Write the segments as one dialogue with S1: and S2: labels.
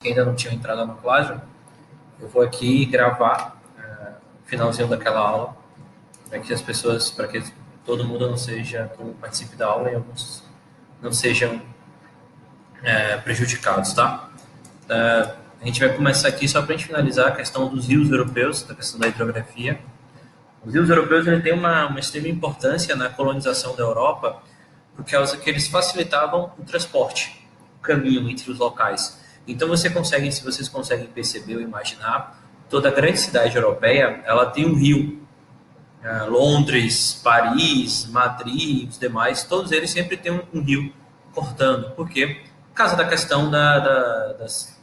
S1: que ainda não tinham entrado na classe, eu vou aqui gravar o finalzinho daquela aula, para que as pessoas, para que todo mundo não seja, todo mundo participe da aula e alguns não sejam prejudicados, tá? A gente vai começar aqui só para a gente finalizar a questão dos rios europeus, da questão da hidrografia. Os rios europeus têm uma extrema importância na colonização da Europa, por causa que eles facilitavam o transporte, o caminho entre os locais. Então se vocês conseguem perceber ou imaginar, toda grande cidade europeia, ela tem um rio. Londres, Paris, Madrid, os demais, todos eles sempre têm um rio cortando. Por quê? Por causa da questão das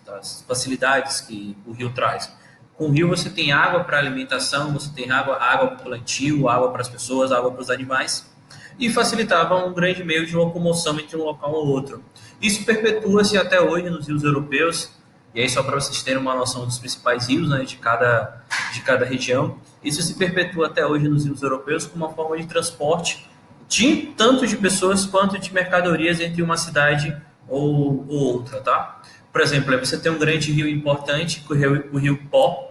S1: facilidades que o rio traz. Com o rio você tem água para alimentação, você tem água para o plantio, água para as pessoas, água para os animais, e facilitava um grande meio de locomoção entre um local ou outro. Isso perpetua-se até hoje nos rios europeus, e aí só para vocês terem uma noção dos principais rios, né, de cada região. Isso se perpetua até hoje nos rios europeus como uma forma de transporte tanto de pessoas quanto de mercadorias entre uma cidade ou outra, tá? Por exemplo, aí você tem um grande rio importante, o rio Po,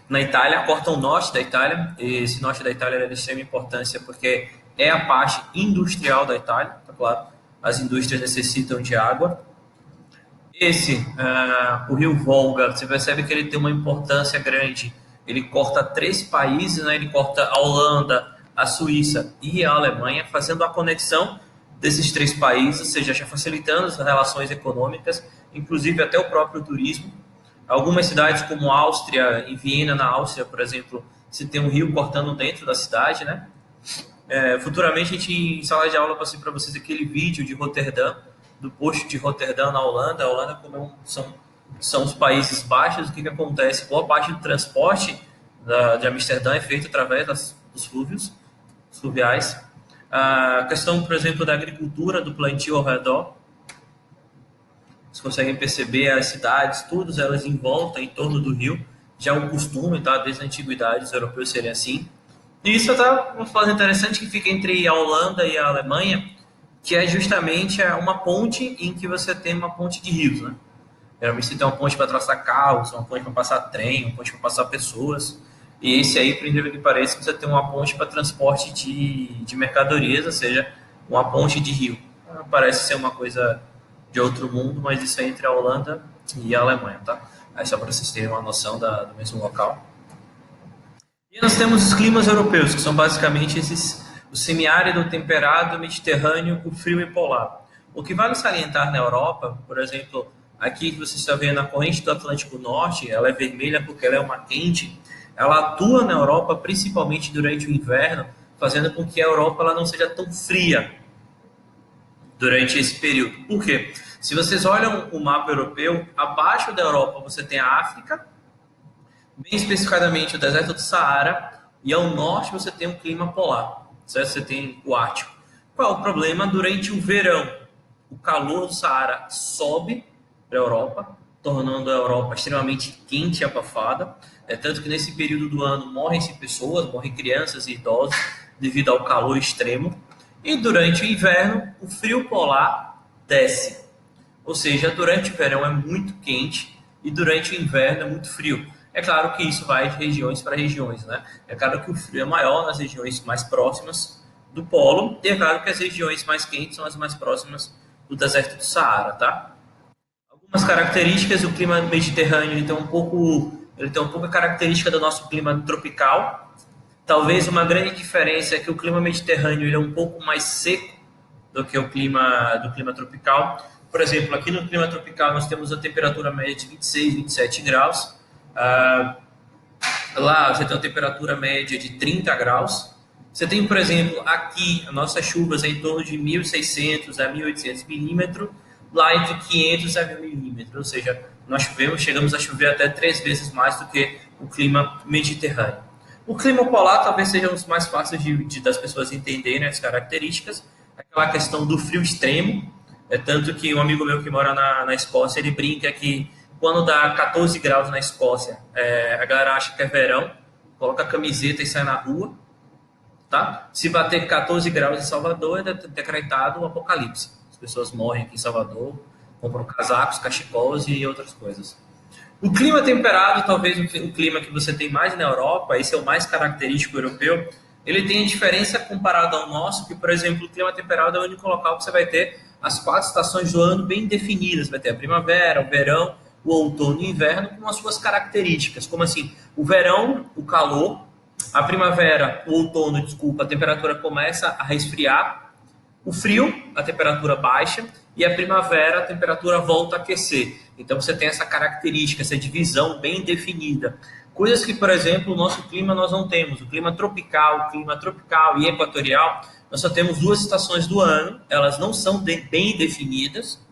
S1: na Itália, corta o norte da Itália. E esse norte da Itália é de extrema importância porque é a parte industrial da Itália, tá claro? As indústrias necessitam de água. O rio Volga, você percebe que ele tem uma importância grande. Ele corta 3 países, né? Ele corta a Holanda, a Suíça e a Alemanha, fazendo a conexão desses 3 países, ou seja, já facilitando as relações econômicas, inclusive até o próprio turismo. Algumas cidades como Áustria, em Viena, na Áustria, por exemplo, se tem um rio cortando dentro da cidade, né? Futuramente, a gente, em sala de aula, eu passei para vocês aquele vídeo de Roterdã, do posto de Roterdã na Holanda. A Holanda, como são os Países Baixos, o que acontece? Boa parte do transporte de Amsterdã é feito através dos fluviais. A questão, por exemplo, da agricultura, do plantio ao redor. Vocês conseguem perceber as cidades, todas elas em volta, em torno do rio. Já é um costume, tá? Desde a antiguidade, os europeus serem assim. E isso está uma fase interessante que fica entre a Holanda e a Alemanha, que é justamente uma ponte em que você tem uma ponte de rios, né? Geralmente você tem uma ponte para traçar carros, uma ponte para passar trem, uma ponte para passar pessoas. E esse aí, por incrível que pareça, você tem uma ponte para transporte de mercadorias, ou seja, uma ponte de rio. Parece ser uma coisa de outro mundo, mas isso é entre a Holanda e a Alemanha, tá? Aí só para vocês terem uma noção do mesmo local. E nós temos os climas europeus, que são basicamente o semiárido, o temperado, o mediterrâneo, o frio e polar. O que vale salientar na Europa, por exemplo, aqui que você está vendo a corrente do Atlântico Norte, ela é vermelha porque ela é uma quente, ela atua na Europa principalmente durante o inverno, fazendo com que a Europa ela não seja tão fria durante esse período. Por quê? Se vocês olham o mapa europeu, abaixo da Europa você tem a África, bem especificadamente o deserto do Saara, e ao norte você tem um clima polar, certo? Você tem o Ártico. Qual é o problema? Durante o verão, o calor do Saara sobe para a Europa, tornando a Europa extremamente quente e abafada. Tanto que nesse período do ano morrem-se pessoas, morrem crianças e idosos devido ao calor extremo. E durante o inverno, o frio polar desce. Ou seja, durante o verão é muito quente e durante o inverno é muito frio. É claro que isso vai de regiões para regiões, né? É claro que o frio é maior nas regiões mais próximas do polo, e é claro que as regiões mais quentes são as mais próximas do deserto do Saara, tá? Algumas características, o clima mediterrâneo ele tem um pouco a característica do nosso clima tropical. Talvez uma grande diferença é que o clima mediterrâneo ele é um pouco mais seco do que o clima tropical. Por exemplo, aqui no clima tropical nós temos a temperatura média de 26, 27 graus. Lá você tem uma temperatura média de 30 graus. Você tem, por exemplo, aqui, as nossas chuvas é em torno de 1.600 a 1.800 milímetros, lá entre 500 a 1.000 milímetros. Ou seja, chegamos a chover até 3 vezes mais do que o clima mediterrâneo. O clima polar talvez seja um dos mais fáceis das pessoas entenderem as características. Aquela questão do frio extremo. Tanto que um amigo meu que mora na Escócia, ele brinca que quando dá 14 graus na Escócia, a galera acha que é verão, coloca a camiseta e sai na rua, tá? Se bater 14 graus em Salvador, é decretado o apocalipse. As pessoas morrem aqui em Salvador, compram casacos, cachecols e outras coisas. O clima temperado, talvez o clima que você tem mais na Europa, esse é o mais característico europeu, ele tem diferença comparado ao nosso, que, por exemplo, o clima temperado é o único local que você vai ter as 4 estações do ano bem definidas. Vai ter a primavera, o verão, o outono e o inverno com as suas características. Como assim? O verão, o calor, a primavera, o outono, desculpa, a temperatura começa a resfriar, o frio, a temperatura baixa, e a primavera, a temperatura volta a aquecer. Então você tem essa característica, essa divisão bem definida. Coisas que, por exemplo, o nosso clima nós não temos. O clima tropical e equatorial, nós só temos 2 estações do ano, elas não são bem definidas,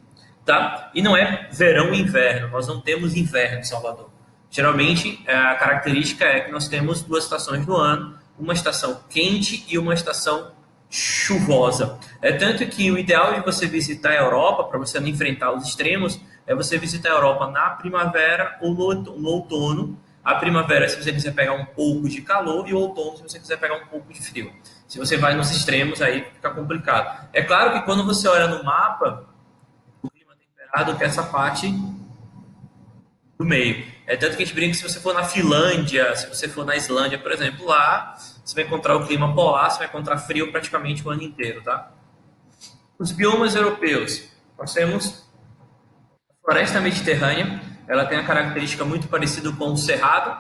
S1: tá? E não é verão e inverno, nós não temos inverno em Salvador. Geralmente, a característica é que nós temos 2 estações do ano, uma estação quente e uma estação chuvosa. É tanto que o ideal de você visitar a Europa, para você não enfrentar os extremos, é você visitar a Europa na primavera ou no outono. A primavera, se você quiser pegar um pouco de calor, e o outono, se você quiser pegar um pouco de frio. Se você vai nos extremos, aí fica complicado. É claro que quando você olha no mapa, o clima temperado que é essa parte do meio. É tanto que a gente brinca que se você for na Finlândia, se você for na Islândia, por exemplo, lá você vai encontrar o clima polar, você vai encontrar frio praticamente o ano inteiro, tá? Os biomas europeus. Nós temos a floresta mediterrânea, ela tem a característica muito parecida com o cerrado,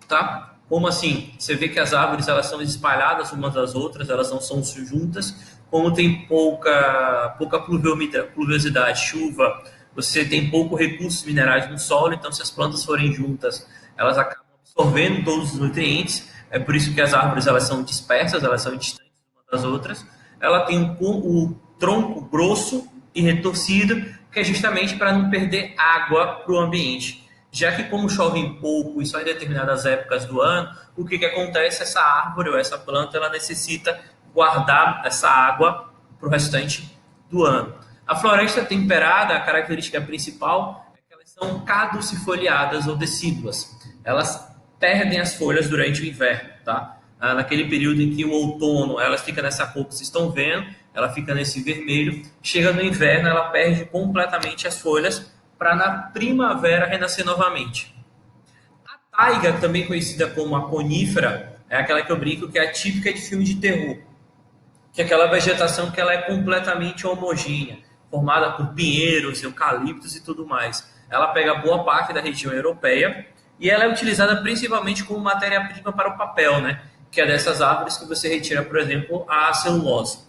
S1: tá? Como assim? Você vê que as árvores elas são espalhadas umas das outras, elas não são juntas. Como tem pouca pluviosidade, chuva, você tem pouco recursos minerais no solo, então se as plantas forem juntas, elas acabam absorvendo todos os nutrientes. É por isso que as árvores elas são dispersas, elas são distantes umas das outras. Ela tem o tronco grosso e retorcido, que é justamente para não perder água para o ambiente. Já que como chove pouco e só em determinadas épocas do ano, o que acontece? Essa árvore ou essa planta ela necessita guardar essa água para o restante do ano. A floresta temperada, a característica principal é que elas são caducifoliadas ou decíduas. Elas perdem as folhas durante o inverno, tá? Naquele período em que o outono ela fica nessa cor que vocês estão vendo, ela fica nesse vermelho. Chega no inverno, ela perde completamente as folhas para na primavera renascer novamente. A taiga, também conhecida como a conífera, é aquela que eu brinco que é a típica de filme de terror, que é aquela vegetação que ela é completamente homogênea, formada por pinheiros, eucaliptos e tudo mais. Ela pega boa parte da região europeia e ela é utilizada principalmente como matéria-prima para o papel, né? Que é dessas árvores que você retira, por exemplo, a celulose.